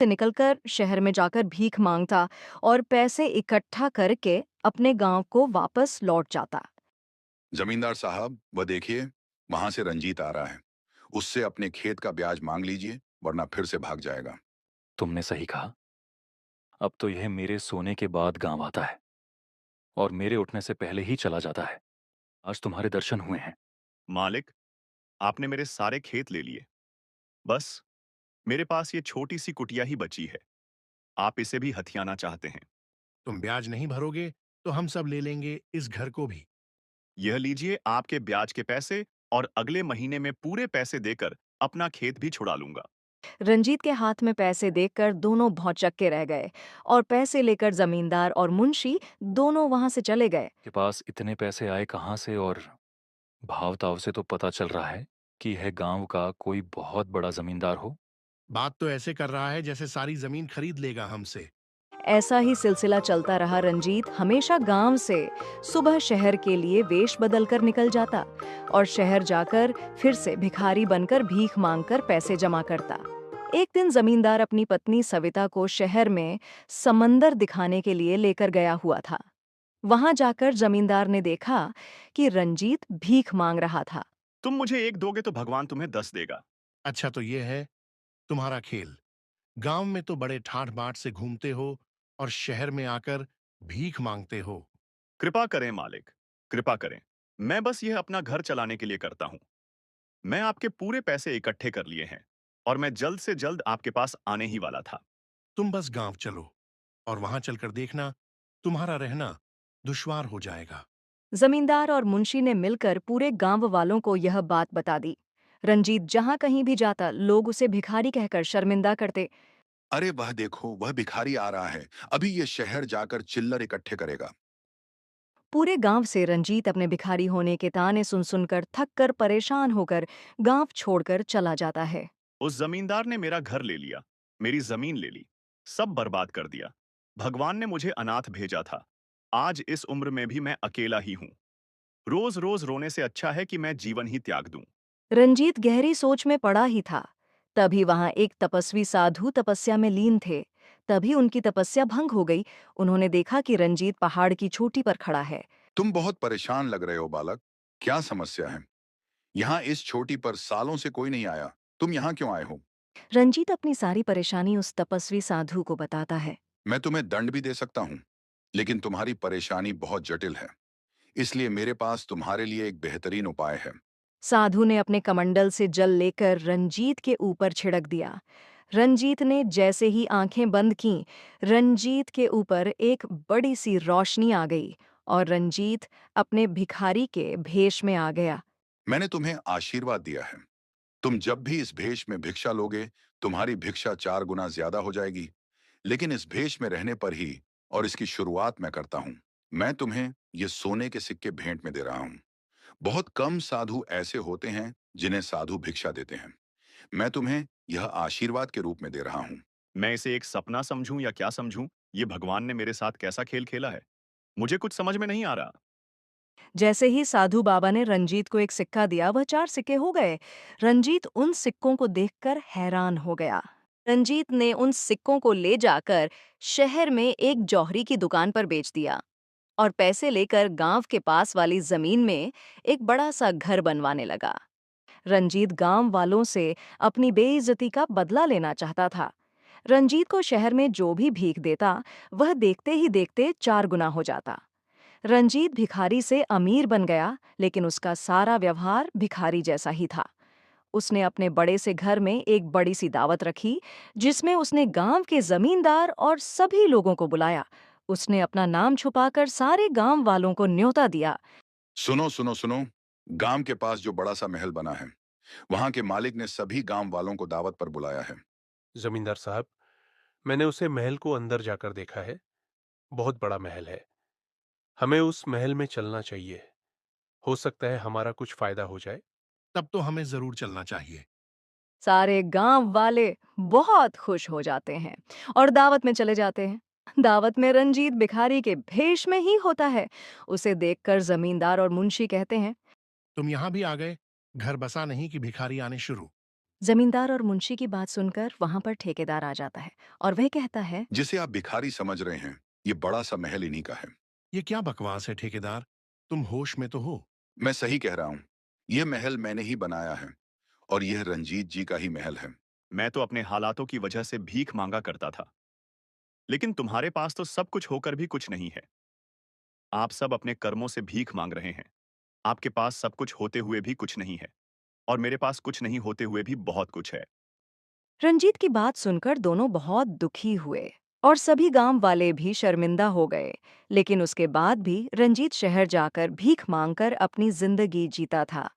से निकलकर शहर में जाकर भीख मांगता और पैसे इकट्ठा करके अपने गांव को वापस लौट जाता। जमींदार साहब, वह देखिए, वहां से रंजीत आ रहा है। उससे अपने खेत का ब्याज मांग लीजिए, वरना फिर से भाग जाएगा। तुमने सही कहा। अब तो यह मेरे सोने के बाद गांव आता है और मेरे उठने से पहले ही चला जाता है। आज तुम्हारे दर्शन हुए हैं। मालिक, आपने मेरे सारे खेत ले लिए। बस मेरे पास ये छोटी सी कुटिया ही बची है। आप इसे भी हथियाना चाहते हैं। तुम ब्याज नहीं भरोगे तो हम सब ले लेंगे इस घर को भी। यह लीजिए आपके ब्याज के पैसे, और अगले महीने में पूरे पैसे देकर अपना खेत भी छुड़ा लूंगा। रंजीत के हाथ में पैसे देखकर दोनों भौचक्के रह गए और पैसे लेकर जमींदार और मुंशी दोनों वहां से चले गए। के पास इतने पैसे आए कहाँ से? और भाव ताव से तो पता चल रहा है कि यह गांव का कोई बहुत बड़ा जमींदार हो। बात तो ऐसे कर रहा है जैसे सारी जमीन खरीद लेगा हमसे। ऐसा ही सिलसिला चलता रहा। रंजीत हमेशा गांव से सुबह शहर के लिए वेश बदलकर निकल जाता और शहर जाकर फिर से भिखारी बनकर भीख मांगकर पैसे जमा करता। एक दिन जमींदार अपनी पत्नी सविता को शहर में समंदर दिखाने के लिए लेकर गया हुआ था। वहां जाकर जमींदार ने देखा कि रंजीत भीख मांग रहा था। तुम मुझे एक दोगे तो भगवान तुम्हें 10 देगा। अच्छा तो ये है तुम्हारा खेल। गांव में तो बड़े ठाठ बाट से घूमते हो और शहर में आकर भीख मांगते हो। कृपा करें मालिक, कृपा करें। मैं बस यह अपना घर चलाने के लिए करता हूँ। मैं आपके पूरे पैसे इकट्ठे कर लिए हैं और मैं जल्द से जल्द आपके पास आने ही वाला था। तुम बस गांव चलो और वहां चलकर देखना तुम्हारा रहना दुश्वार हो जाएगा। जमींदार और मुंशी ने मिलकर पूरे गांव वालों को यह बात बता दी। रंजीत जहां कहीं भी जाता लोग उसे भिखारी कहकर शर्मिंदा करते। अरे वह देखो, वह भिखारी आ रहा है। अभी ये शहर जाकर चिल्लर इकट्ठे करेगा। पूरे गांव से रंजीत अपने भिखारी होने के ताने सुन सुनकर थक कर परेशान होकर गांव छोड़कर चला जाता है। उस जमींदार ने मेरा घर ले लिया, मेरी जमीन ले ली, सब बर्बाद कर दिया। भगवान ने मुझे अनाथ भेजा था। आज इस उम्र में भी मैं अकेला ही हूँ। रोज रोज रोने से अच्छा है कि मैं जीवन ही त्याग दूं। रंजीत गहरी सोच में पड़ा ही था। तभी वहां एक तपस्वी साधु तपस्या में लीन थे। तभी उनकी तपस्या भंग हो गई। उन्होंने देखा कि रंजीत पहाड़ की चोटी पर खड़ा है। तुम बहुत परेशान लग रहे हो बालक। क्या समस्या है? यहाँ इस चोटी पर सालों से कोई नहीं आया। तुम यहाँ क्यों आए हो? रंजीत अपनी सारी परेशानी उस तपस्वी साधु को बताता है। मैं तुम्हें दंड भी दे सकता हूँ, लेकिन तुम्हारी परेशानी बहुत जटिल है। इसलिए मेरे पास तुम्हारे लिए एक बेहतरीन उपाय है। साधु ने अपने कमंडल से जल लेकर रंजीत के ऊपर छिड़क दिया। रंजीत ने जैसे ही आंखें बंद कीं, रंजीत के ऊपर एक बड़ी सी रोशनी आ गई और रंजीत अपने भिखारी के भेष में आ गया। मैंने तुम्हें आशीर्वाद दिया है। तुम जब भी इस भेष में भिक्षा लोगे, तुम्हारी भिक्षा 4 गुना ज्यादा हो जाएगी। लेकिन इस भेष में रहने पर ही, और इसकी शुरुआत मैं करता हूँ। मैं तुम्हें ये सोने के सिक्के भेंट में दे रहा हूँ। बहुत कम साधु ऐसे होते हैं जिन्हें साधु भिक्षा देते हैं। मैं तुम्हें यह आशीर्वाद के रूप में दे रहा हूँ। मैं इसे एक सपना समझूं या क्या समझूं, ये भगवान ने मेरे साथ कैसा खेल खेला है, मुझे कुछ समझ में नहीं आ रहा। जैसे ही साधु बाबा ने रंजीत को एक सिक्का दिया, वह 4 सिक्के हो गए। रंजीत उन सिक्कों को देखकर हैरान हो गया। रंजीत ने उन सिक्कों को ले जाकर शहर में एक जौहरी की दुकान पर बेच दिया और पैसे लेकर गांव के पास वाली जमीन में एक बड़ा सा घर बनवाने लगा। रंजीत गांव वालों से अपनी बेइज्जती का बदला लेना चाहता था। रंजीत को शहर में जो भी भीख देता, वह देखते ही देखते 4 गुना हो जाता। रंजीत भिखारी से अमीर बन गया, लेकिन उसका सारा व्यवहार भिखारी जैसा ही था। उसने अपने बड़े से घर में एक बड़ी सी दावत रखी, जिसमें उसने गांव के जमींदार और सभी लोगों को बुलाया। उसने अपना नाम छुपाकर सारे गांव वालों को न्योता दिया। सुनो सुनो सुनो। गांव के पास जो बड़ा सा महल बना है, वहां के मालिक ने सभी गांव वालों को दावत पर बुलाया है। जमींदार साहब, मैंने उसे महल को अंदर जाकर देखा है। बहुत बड़ा महल है। हमें उस महल में चलना चाहिए। हो सकता है हमारा कुछ फायदा हो जाए। तब तो हमें जरूर चलना चाहिए। सारे गांव वाले बहुत खुश हो जाते हैं और दावत में चले जाते हैं। दावत में रंजीत भिखारी के भेष में ही होता है। उसे देखकर जमींदार और मुंशी कहते हैं। तुम यहां भी आ गए। घर बसा नहीं कि भिखारी आने शुरू। जमींदार और मुंशी की बात सुनकर वहां पर ठेकेदार आ जाता है और वह कहता है, जिसे आप भिखारी समझ रहे हैं, ये बड़ा सा महल इन्हीं का है। ये क्या बकवास है ठेकेदार? तुम होश में तो हो? मैं सही कह रहा हूँ। यह महल मैंने ही बनाया है और यह रंजीत जी का ही महल है। मैं तो अपने हालातों की वजह से भीख मांगा करता था, लेकिन तुम्हारे पास तो सब कुछ होकर भी कुछ नहीं है। आप सब अपने कर्मों से भीख मांग रहे हैं। आपके पास सब कुछ होते हुए भी कुछ नहीं है, और मेरे पास कुछ नहीं होते हुए भी बहुत कुछ है। रंजीत की बात सुनकर दोनों बहुत दुखी हुए और सभी गांव वाले भी शर्मिंदा हो गए। लेकिन उसके बाद भी रंजीत शहर जाकर भीख मांगकर अपनी जिंदगी जीता था।